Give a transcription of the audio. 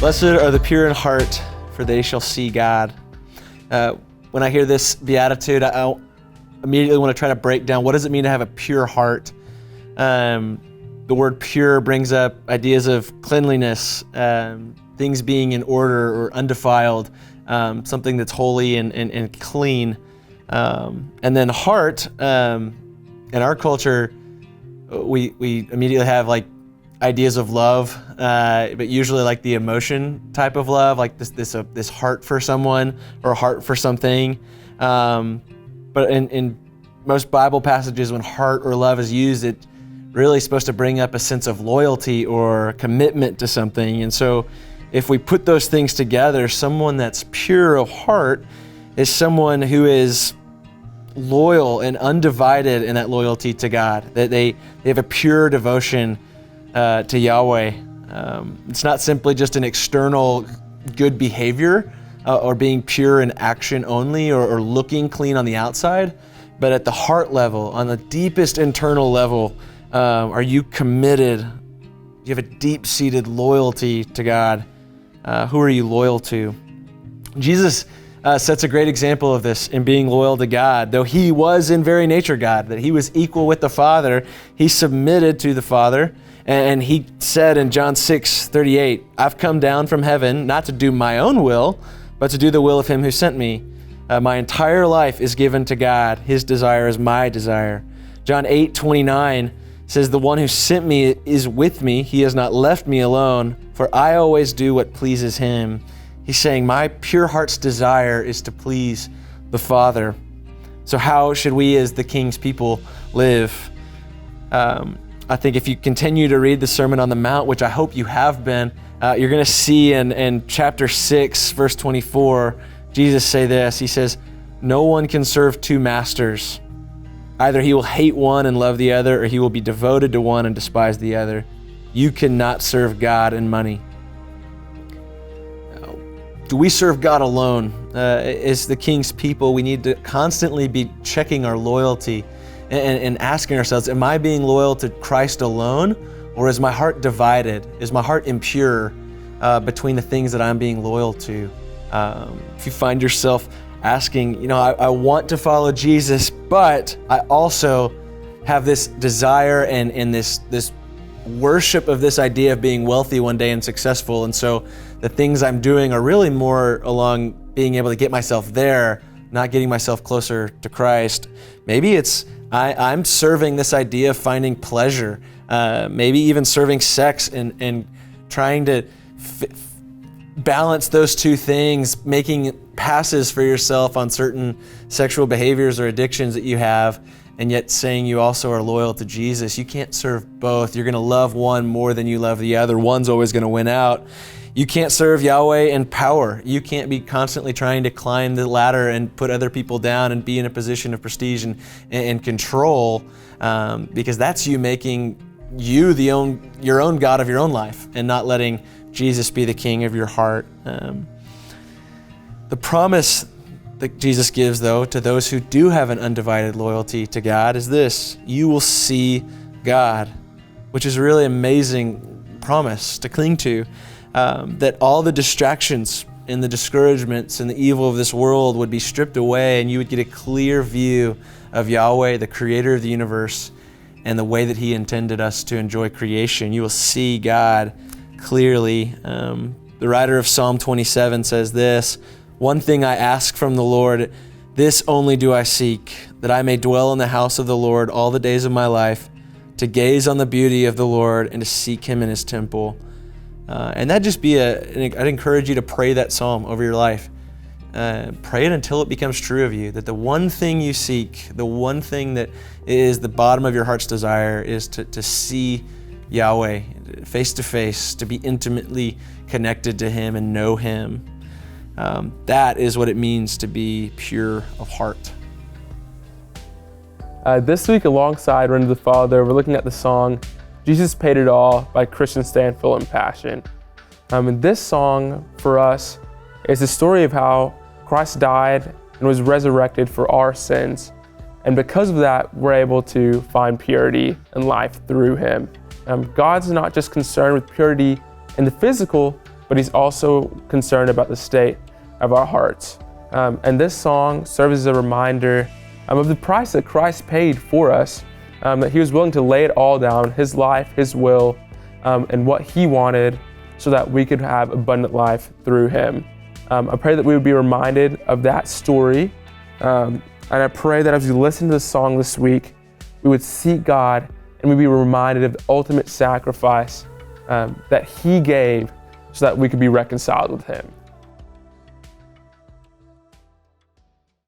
Blessed are the pure in heart, for they shall see God. When I hear this beatitude, I immediately want to try to break down what does it mean to have a pure heart. The word pure brings up ideas of cleanliness, things being in order or undefiled, something that's holy and clean. And then heart, in our culture, we immediately have like ideas of love, but usually like the emotion type of love, like this heart for someone or a heart for something. But in most Bible passages, when heart or love is used, it really is supposed to bring up a sense of loyalty or commitment to something. And so if we put those things together, someone that's pure of heart is someone who is loyal and undivided in that loyalty to God, that they have a pure devotion to Yahweh. It's not simply just an external good behavior or being pure in action only or looking clean on the outside, but at the heart level, on the deepest internal level, are you committed? You have a deep-seated loyalty to God. Who are you loyal to? Jesus sets a great example of this in being loyal to God. Though he was in very nature God, that he was equal with the Father, he submitted to the Father. And he said in John 6:38, I've come down from heaven not to do my own will, but to do the will of him who sent me. My entire life is given to God. His desire is my desire. John 8:29 says, the one who sent me is with me. He has not left me alone, for I always do what pleases him. He's saying, my pure heart's desire is to please the Father. So how should we as the King's people live? I think if you continue to read the Sermon on the Mount, which I hope you have been, you're going to see in chapter 6, verse 24, Jesus say this. He says, no one can serve two masters. Either he will hate one and love the other, or he will be devoted to one and despise the other. You cannot serve God and money. Do we serve God alone? As the King's people, we need to constantly be checking our loyalty and asking ourselves, am I being loyal to Christ alone, or is my heart divided? Is my heart impure between the things that I'm being loyal to? If you find yourself asking, I want to follow Jesus, but I also have this desire and this worship of this idea of being wealthy one day and successful, and so the things I'm doing are really more along being able to get myself there, not getting myself closer to Christ. Maybe it's I'm serving this idea of finding pleasure, maybe even serving sex and trying to balance those two things, making passes for yourself on certain sexual behaviors or addictions that you have, and yet saying you also are loyal to Jesus. You can't serve both. You're going to love one more than you love the other. One's always going to win out. You can't serve Yahweh in power. You can't be constantly trying to climb the ladder and put other people down and be in a position of prestige and control, because that's you making you your own God of your own life and not letting Jesus be the king of your heart. The promise that Jesus gives, though, to those who do have an undivided loyalty to God is this: you will see God, which is a really amazing promise to cling to. That all the distractions and the discouragements and the evil of this world would be stripped away, and you would get a clear view of Yahweh, the creator of the universe, and the way that he intended us to enjoy creation. You will see God clearly. The writer of Psalm 27 says this: one thing I ask from the Lord, this only do I seek, that I may dwell in the house of the Lord all the days of my life, to gaze on the beauty of the Lord and to seek him in his temple. And that'd just be I'd encourage you to pray that psalm over your life. Pray it until it becomes true of you, that the one thing you seek, the one thing that is the bottom of your heart's desire is to see Yahweh face to face, to be intimately connected to him and know him. That is what it means to be pure of heart. This week, alongside Run to the Father, we're looking at the song Jesus Paid It All by Christian Stanfield and Passion. And this song for us is the story of how Christ died and was resurrected for our sins. And because of that, we're able to find purity and life through him. God's not just concerned with purity in the physical, but he's also concerned about the state of our hearts. And this song serves as a reminder of the price that Christ paid for us, that he was willing to lay it all down, his life, his will, and what he wanted so that we could have abundant life through him. I pray that we would be reminded of that story. And I pray that as we listen to this song this week, we would seek God and we'd be reminded of the ultimate sacrifice that he gave so that we could be reconciled with him.